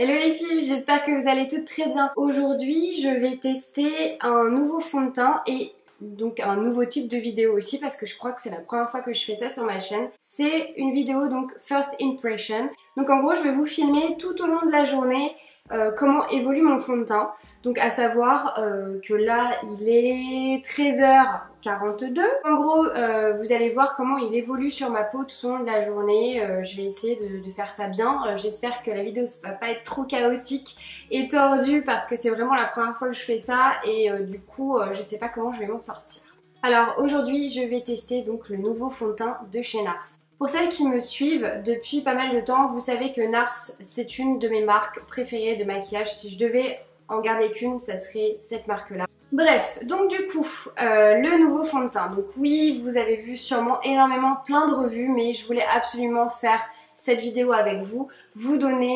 Hello les filles, j'espère que vous allez toutes très bien. Aujourd'hui, je vais tester un nouveau fond de teint et donc un nouveau type de vidéo aussi parce que je crois que c'est la première fois que je fais ça sur ma chaîne. C'est une vidéo donc First Impression. Donc en gros, je vais vous filmer tout au long de la journée comment évolue mon fond de teint. Donc à savoir que là, il est 13h42. En gros, vous allez voir comment il évolue sur ma peau tout au long de la journée. Je vais essayer de faire ça bien. J'espère que la vidéo ne va pas être trop chaotique et tordue parce que c'est vraiment la première fois que je fais ça et du coup, je sais pas comment je vais m'en sortir. Alors aujourd'hui, je vais tester donc le nouveau fond de teint de chez NARS. Pour celles qui me suivent depuis pas mal de temps, vous savez que NARS, c'est une de mes marques préférées de maquillage. Si je devais en garder qu'une, ça serait cette marque-là. Bref, donc du coup, le nouveau fond de teint. Donc oui, vous avez vu sûrement énormément plein de revues, mais je voulais absolument faire cette vidéo avec vous, vous donner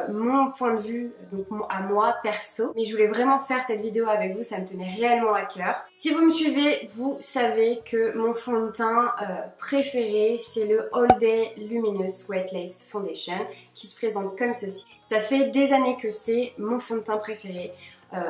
mon point de vue, donc à moi perso. Mais je voulais vraiment faire cette vidéo avec vous, ça me tenait réellement à cœur. Si vous me suivez, vous savez que mon fond de teint préféré, c'est le All Day Luminous Wet Lace Foundation, qui se présente comme ceci. Ça fait des années que c'est mon fond de teint préféré.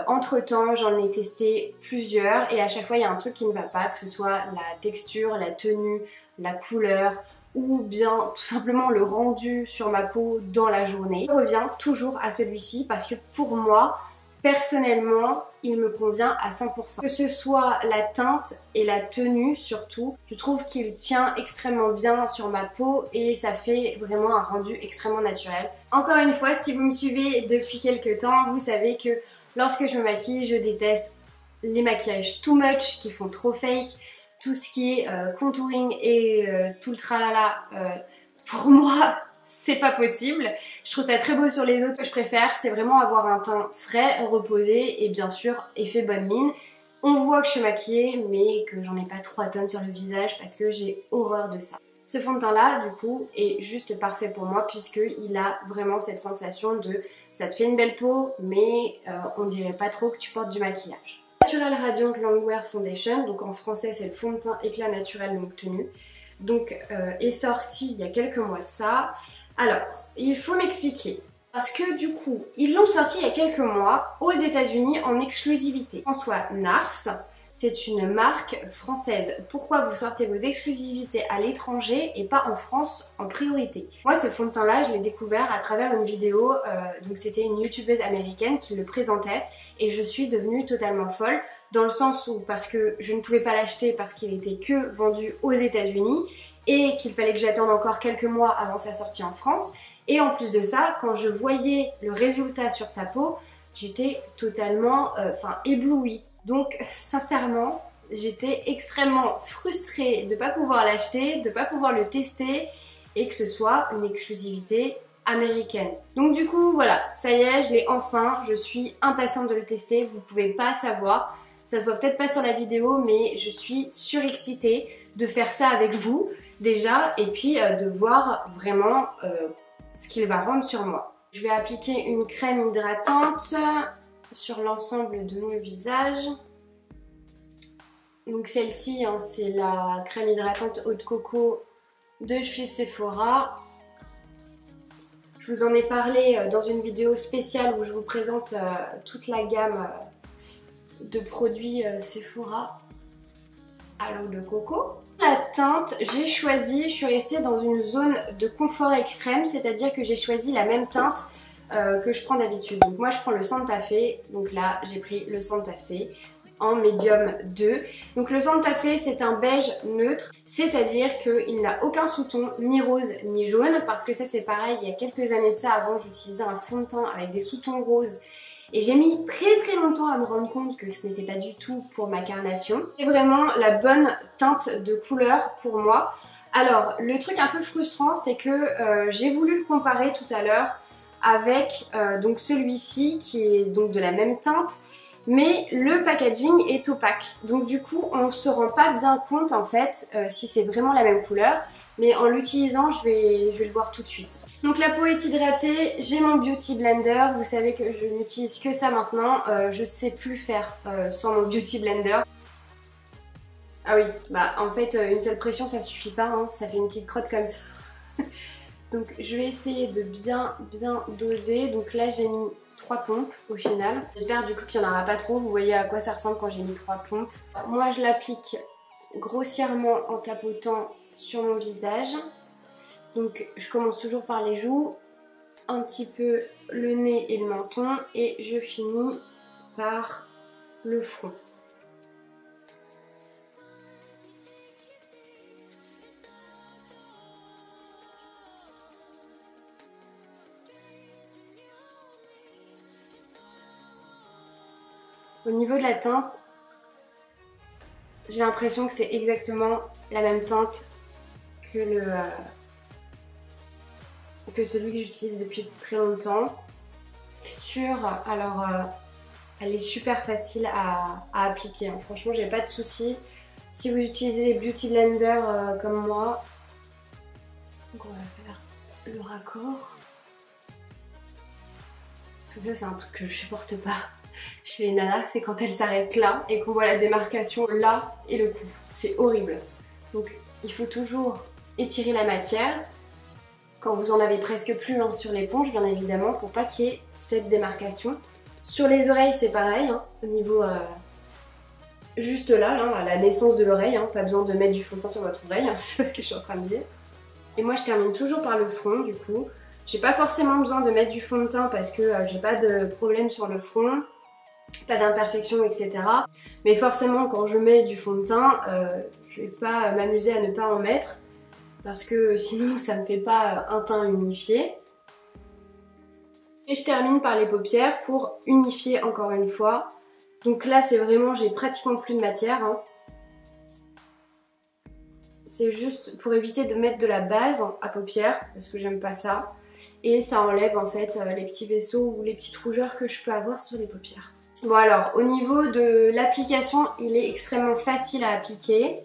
Entre temps, j'en ai testé plusieurs et à chaque fois il y a un truc qui ne va pas, que ce soit la texture, la tenue, la couleur ou bien tout simplement le rendu sur ma peau dans la journée. Je reviens toujours à celui-ci parce que pour moi, personnellement, il me convient à 100%. Que ce soit la teinte et la tenue surtout, je trouve qu'il tient extrêmement bien sur ma peau et ça fait vraiment un rendu extrêmement naturel. Encore une fois, si vous me suivez depuis quelques temps, vous savez que lorsque je me maquille, je déteste les maquillages too much, qui font trop fake, tout ce qui est contouring et tout le tralala, pour moi, c'est pas possible. Je trouve ça très beau sur les autres. Ce que je préfère, c'est vraiment avoir un teint frais, reposé et bien sûr, effet bonne mine. On voit que je suis maquillée, mais que j'en ai pas 3 tonnes sur le visage parce que j'ai horreur de ça. Ce fond de teint là, du coup, est juste parfait pour moi puisqu'il a vraiment cette sensation de ça te fait une belle peau, mais on dirait pas trop que tu portes du maquillage. Natural Radiant Longwear Foundation, donc en français c'est le fond de teint éclat naturel longue tenue, donc est sorti il y a quelques mois de ça. Alors, il faut m'expliquer. Parce que du coup, ils l'ont sorti il y a quelques mois aux États-Unis en exclusivité. François NARS, c'est une marque française. Pourquoi vous sortez vos exclusivités à l'étranger et pas en France en priorité? Moi, ce fond de teint là, je l'ai découvert à travers une vidéo, donc c'était une youtubeuse américaine qui le présentait et je suis devenue totalement folle dans le sens où parce que je ne pouvais pas l'acheter parce qu'il était que vendu aux États-Unis et qu'il fallait que j'attende encore quelques mois avant sa sortie en France. Et en plus de ça, quand je voyais le résultat sur sa peau, j'étais totalement éblouie. Donc sincèrement, j'étais extrêmement frustrée de ne pas pouvoir l'acheter, de ne pas pouvoir le tester et que ce soit une exclusivité américaine. Donc du coup voilà, ça y est, je l'ai enfin, je suis impatiente de le tester, vous pouvez pas savoir. Ça se voit peut-être pas sur la vidéo, mais je suis surexcitée de faire ça avec vous déjà et puis de voir vraiment ce qu'il va rendre sur moi. Je vais appliquer une crème hydratante sur l'ensemble de mon visage. Donc celle-ci, hein, c'est la crème hydratante eau de coco de chez Sephora. Je vous en ai parlé dans une vidéo spéciale où je vous présente toute la gamme de produits Sephora à l'eau de coco. La teinte, j'ai choisi, je suis restée dans une zone de confort extrême, c'est-à-dire que j'ai choisi la même teinte que je prends d'habitude. Donc moi je prends le Santa Fe, donc là j'ai pris le Santa Fe en médium 2. Donc le Santa Fe c'est un beige neutre, c'est-à-dire qu'il n'a aucun sous-ton ni rose ni jaune, parce que ça c'est pareil, il y a quelques années de ça, avant j'utilisais un fond de teint avec des sous-tons roses. Et j'ai mis très longtemps à me rendre compte que ce n'était pas du tout pour ma carnation. C'est vraiment la bonne teinte de couleur pour moi. Alors, le truc un peu frustrant, c'est que j'ai voulu le comparer tout à l'heure avec donc celui-ci qui est donc de la même teinte, mais le packaging est opaque. Donc du coup, on ne se rend pas bien compte en fait si c'est vraiment la même couleur. Mais en l'utilisant, je vais le voir tout de suite. Donc la peau est hydratée, j'ai mon Beauty Blender. Vous savez que je n'utilise que ça maintenant. Je sais plus faire sans mon Beauty Blender. Ah oui, bah en fait une seule pression ça suffit pas, hein, ça fait une petite crotte comme ça. Donc je vais essayer de bien doser. Donc là j'ai mis 3 pompes au final. J'espère du coup qu'il n'y en aura pas trop. Vous voyez à quoi ça ressemble quand j'ai mis 3 pompes. Moi je l'applique grossièrement en tapotant sur mon visage. Donc je commence toujours par les joues, un petit peu le nez et le menton et je finis par le front. Au niveau de la teinte, j'ai l'impression que c'est exactement la même teinte que celui que j'utilise depuis très longtemps. Texture, alors elle est super facile à appliquer, hein. Franchement j'ai pas de soucis. Si vous utilisez des beauty blenders comme moi, donc on va faire le raccord. Parce que ça c'est un truc que je supporte pas chez les nanas, c'est quand elles s'arrêtent là et qu'on voit la démarcation là et le cou. C'est horrible. Donc il faut toujours étirer la matière quand vous en avez presque plus, hein, sur l'éponge bien évidemment, pour pas qu'il y ait cette démarcation. Sur les oreilles c'est pareil, hein, au niveau juste là, à la naissance de l'oreille, hein, pas besoin de mettre du fond de teint sur votre oreille, hein, c'est pas ce que je suis en train de dire. Et moi je termine toujours par le front du coup. J'ai pas forcément besoin de mettre du fond de teint parce que j'ai pas de problème sur le front, pas d'imperfection, etc. Mais forcément quand je mets du fond de teint, je vais pas m'amuser à ne pas en mettre parce que sinon ça me fait pas un teint unifié. Et je termine par les paupières pour unifier encore une fois. Donc là c'est vraiment, j'ai pratiquement plus de matière, hein. C'est juste pour éviter de mettre de la base à paupières parce que j'aime pas ça. Et ça enlève en fait les petits vaisseaux ou les petites rougeurs que je peux avoir sur les paupières. Bon alors, au niveau de l'application, il est extrêmement facile à appliquer.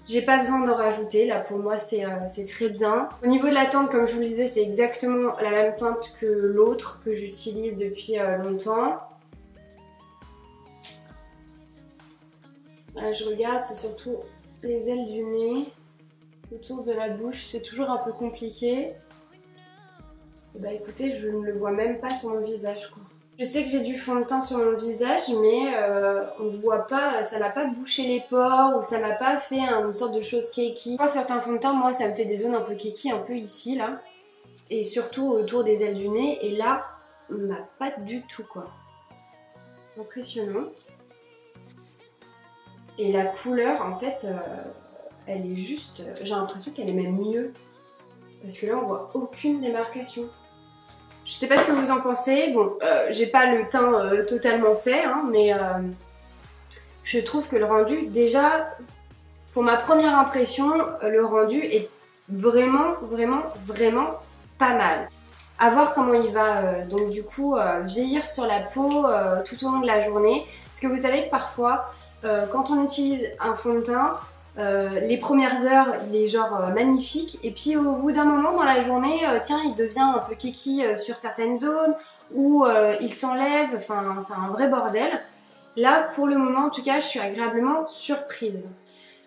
J'ai pas besoin d'en rajouter, là pour moi c'est très bien. Au niveau de la teinte, comme je vous le disais, c'est exactement la même teinte que l'autre que j'utilise depuis longtemps. Là je regarde, c'est surtout les ailes du nez. Autour de la bouche, c'est toujours un peu compliqué. Bah écoutez, je ne le vois même pas sur mon visage quoi. Je sais que j'ai du fond de teint sur mon visage, mais on voit pas, ça m'a pas bouché les pores ou ça m'a pas fait une sorte de chose keki. Certains fonds de teint, moi ça me fait des zones un peu keki, un peu ici là. Et surtout autour des ailes du nez, et là, pas du tout quoi. Impressionnant. Et la couleur en fait, elle est juste, j'ai l'impression qu'elle est même mieux. Parce que là on voit aucune démarcation. Je sais pas ce que vous en pensez, bon, j'ai pas le teint totalement fait, hein, mais je trouve que le rendu, déjà, pour ma première impression, le rendu est vraiment pas mal. À voir comment il va, donc du coup, vieillir sur la peau tout au long de la journée. Parce que vous savez que parfois, quand on utilise un fond de teint, les premières heures il est genre magnifique et puis au bout d'un moment dans la journée tiens il devient un peu kiki sur certaines zones ou il s'enlève, enfin c'est un vrai bordel. Là pour le moment en tout cas je suis agréablement surprise.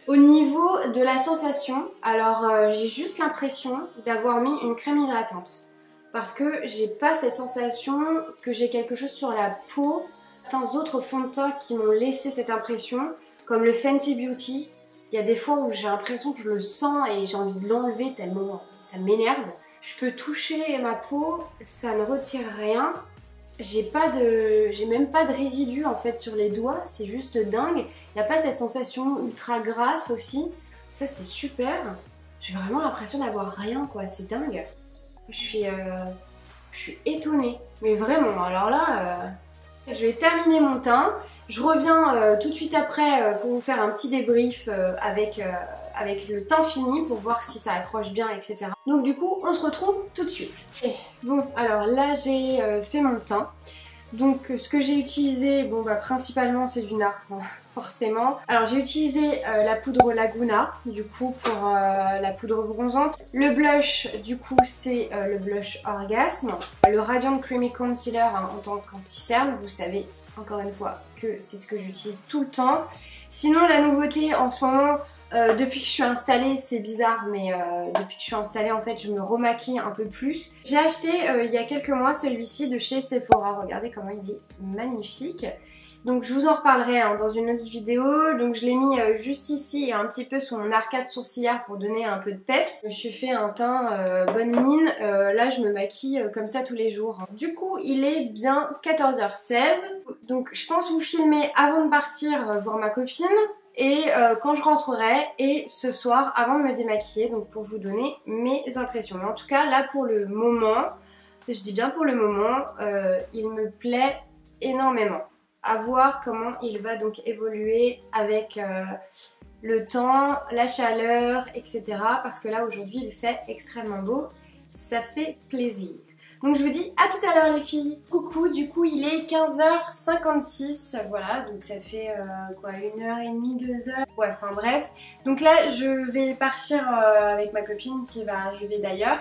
Au niveau de la sensation, alors j'ai juste l'impression d'avoir mis une crème hydratante parce que j'ai pas cette sensation que j'ai quelque chose sur la peau. Certains autres fonds de teint qui m'ont laissé cette impression comme le Fenty Beauty. Il y a des fois où j'ai l'impression que je le sens et j'ai envie de l'enlever tellement ça m'énerve. Je peux toucher ma peau, ça ne retire rien. J'ai même pas de résidus en fait sur les doigts, c'est juste dingue. Il n'y a pas cette sensation ultra grasse aussi. Ça c'est super. J'ai vraiment l'impression d'avoir rien quoi, c'est dingue. Je suis étonnée. Mais vraiment, alors là... Je vais terminer mon teint, je reviens tout de suite après pour vous faire un petit débrief avec le teint fini pour voir si ça accroche bien, etc. Donc du coup on se retrouve tout de suite. Et bon alors là j'ai fait mon teint. Donc ce que j'ai utilisé, bon bah principalement c'est du NARS hein, forcément. Alors j'ai utilisé la poudre Laguna du coup pour la poudre bronzante. Le blush du coup c'est le blush Orgasme. Le Radiant Creamy Concealer hein, en tant qu'anti-cerne, vous savez encore une fois que c'est ce que j'utilise tout le temps. Sinon la nouveauté en ce moment, Depuis que je suis installée, c'est bizarre, mais depuis que je suis installée, en fait, je me remaquille un peu plus. J'ai acheté il y a quelques mois celui-ci de chez Sephora. Regardez comment il est magnifique. Donc je vous en reparlerai dans une autre vidéo. Donc je l'ai mis juste ici et un petit peu sur mon arcade sourcilière pour donner un peu de peps. Je me suis fait un teint bonne mine. Là je me maquille comme ça tous les jours. Du coup il est bien 14h16. Donc je pense vous filmer avant de partir voir ma copine. Et quand je rentrerai et ce soir avant de me démaquiller, donc pour vous donner mes impressions. Mais en tout cas là pour le moment, je dis bien pour le moment, il me plaît énormément. À voir comment il va donc évoluer avec le temps, la chaleur, etc. Parce que là aujourd'hui il fait extrêmement beau, ça fait plaisir. Donc je vous dis à tout à l'heure les filles. Coucou, du coup il est 15h56, voilà, donc ça fait quoi, 1h30, 2h, ouais, enfin bref. Donc là je vais partir avec ma copine qui va arriver d'ailleurs.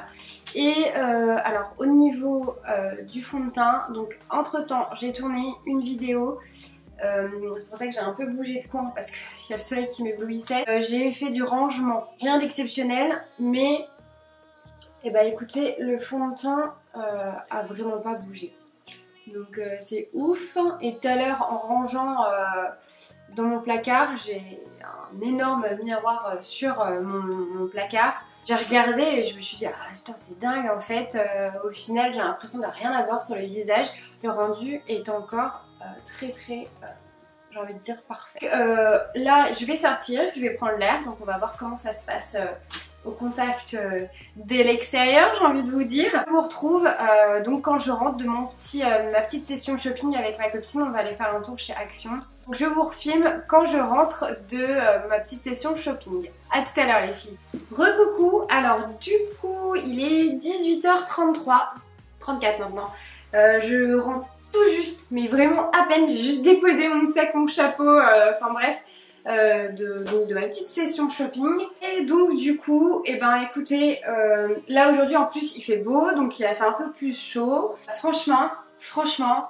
Et alors au niveau du fond de teint, donc entre temps j'ai tourné une vidéo. C'est pour ça que j'ai un peu bougé de coin parce qu'il y a le soleil qui m'éblouissait. J'ai fait du rangement, rien d'exceptionnel, mais eh ben écoutez, le fond de teint a vraiment pas bougé. Donc c'est ouf. Et tout à l'heure en rangeant dans mon placard, j'ai un énorme miroir sur mon placard. J'ai regardé et je me suis dit ah putain c'est dingue en fait. Au final j'ai l'impression de rien avoir sur le visage. Le rendu est encore très j'ai envie de dire parfait. Là je vais sortir, je vais prendre l'air, donc on va voir comment ça se passe au contact de l'extérieur, j'ai envie de vous dire. Je vous retrouve donc quand je rentre de ma petite session shopping avec ma copine. On va aller faire un tour chez Action. Donc je vous refilme quand je rentre de ma petite session shopping. A tout à l'heure les filles. Recoucou, alors du coup il est 18h33, 34 maintenant. Je rentre tout juste, mais vraiment à peine. J'ai juste déposé mon sac, mon chapeau, enfin bref. De ma petite session shopping. Et donc du coup et ben écoutez là aujourd'hui en plus il fait beau, donc il a fait un peu plus chaud. Franchement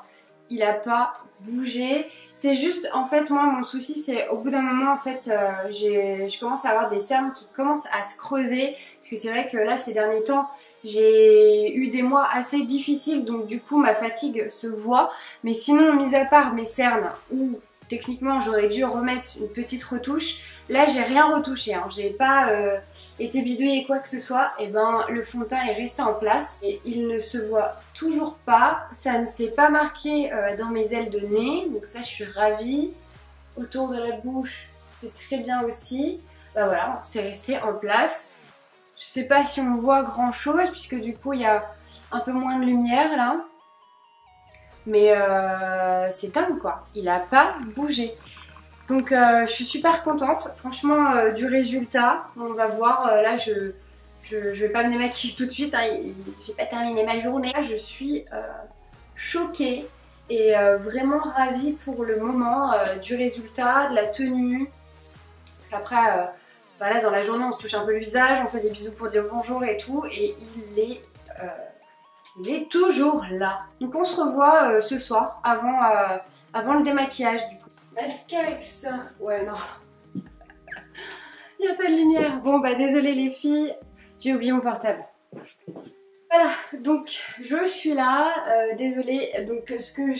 il a pas bougé. C'est juste en fait moi mon souci c'est au bout d'un moment en fait je commence à avoir des cernes qui commencent à se creuser, parce que c'est vrai que là ces derniers temps j'ai eu des mois assez difficiles, donc du coup ma fatigue se voit. Mais sinon mis à part mes cernes où techniquement j'aurais dû remettre une petite retouche, là j'ai rien retouché, hein. J'ai pas été bidouillée quoi que ce soit. Et ben le fond de teint est resté en place et il ne se voit toujours pas. Ça ne s'est pas marqué dans mes ailes de nez, donc ça je suis ravie. Autour de la bouche c'est très bien aussi. Bah voilà, c'est resté en place. Je sais pas si on voit grand chose puisque du coup il y a un peu moins de lumière là. Mais c'est dingue quoi, il a pas bougé. Donc je suis super contente franchement du résultat. On va voir, là je vais pas me démaquiller tout de suite, hein. J'ai pas terminé ma journée. Là, je suis choquée et vraiment ravie pour le moment du résultat, de la tenue. Parce qu'après, voilà, dans la journée on se touche un peu le visage, on fait des bisous pour dire bonjour et tout, et il est toujours là. Donc on se revoit ce soir avant le démaquillage du coup. Est-ce qu'avec ça... Ouais non. Il n'y a pas de lumière. Bon bah désolée les filles, j'ai oublié mon portable. Voilà, donc je suis là. Désolée, donc il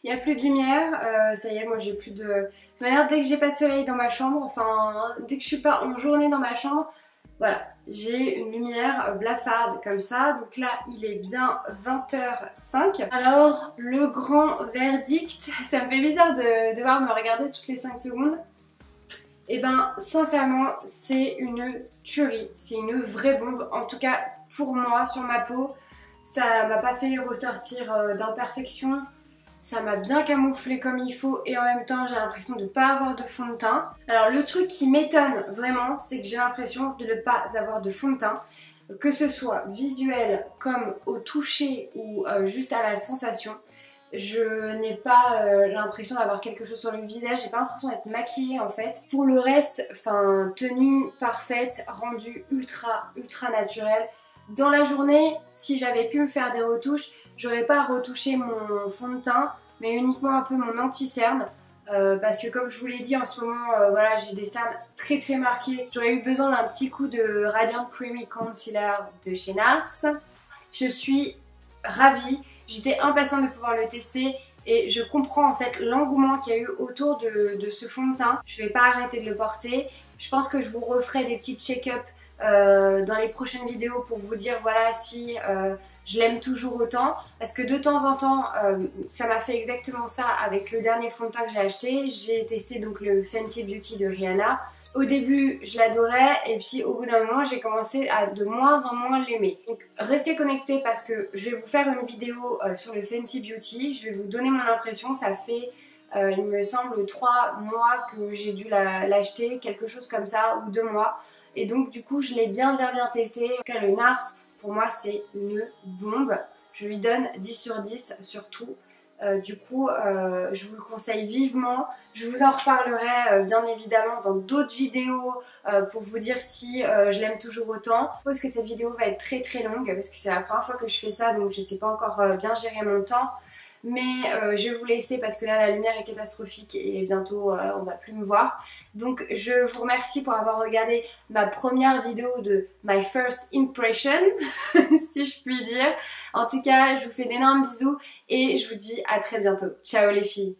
n'y a plus de lumière. Ça y est, moi j'ai plus de... De toute manière, dès que j'ai pas de soleil dans ma chambre, enfin dès que je suis pas en journée dans ma chambre, voilà, j'ai une lumière blafarde comme ça. Donc là, il est bien 20h05. Alors, le grand verdict, ça me fait bizarre de devoir me regarder toutes les 5 secondes. Et ben, sincèrement, c'est une tuerie. C'est une vraie bombe. En tout cas, pour moi, sur ma peau, ça m'a pas fait ressortir d'imperfections. Ça m'a bien camouflé comme il faut et en même temps j'ai l'impression de ne pas avoir de fond de teint. Alors le truc qui m'étonne vraiment, c'est que j'ai l'impression de ne pas avoir de fond de teint, que ce soit visuel comme au toucher ou juste à la sensation. Je n'ai pas l'impression d'avoir quelque chose sur le visage, j'ai pas l'impression d'être maquillée en fait. Pour le reste, enfin tenue parfaite, rendue ultra naturelle. Dans la journée, si j'avais pu me faire des retouches, j'aurais pas retouché mon fond de teint, mais uniquement un peu mon anti-cerne. parce que comme je vous l'ai dit en ce moment, voilà, j'ai des cernes très très marquées. J'aurais eu besoin d'un petit coup de Radiant Creamy Concealer de chez NARS. Je suis ravie, j'étais impatiente de pouvoir le tester et je comprends en fait l'engouement qu'il y a eu autour de ce fond de teint. Je vais pas arrêter de le porter. Je pense que je vous referai des petits check-up dans les prochaines vidéos pour vous dire voilà si je l'aime toujours autant, parce que de temps en temps ça m'a fait exactement ça avec le dernier fond de teint que j'ai acheté. J'ai testé donc le Fenty Beauty de Rihanna. Au début je l'adorais et puis au bout d'un moment j'ai commencé à de moins en moins l'aimer. Donc restez connectés parce que je vais vous faire une vidéo sur le Fenty Beauty. Je vais vous donner mon impression. Ça fait il me semble 3 mois que j'ai dû l'acheter, quelque chose comme ça, ou 2 mois. Et donc du coup je l'ai bien testé. En tout cas le NARS pour moi c'est une bombe. Je lui donne 10 sur 10 sur tout. Du coup je vous le conseille vivement. Je vous en reparlerai bien évidemment dans d'autres vidéos pour vous dire si je l'aime toujours autant. Je suppose que cette vidéo va être très très longue parce que c'est la première fois que je fais ça, donc je sais pas encore bien gérer mon temps. Mais je vais vous laisser parce que là la lumière est catastrophique et bientôt on va plus me voir. Donc je vous remercie pour avoir regardé ma première vidéo de My First Impression si je puis dire. En tout cas je vous fais d'énormes bisous et je vous dis à très bientôt. Ciao les filles.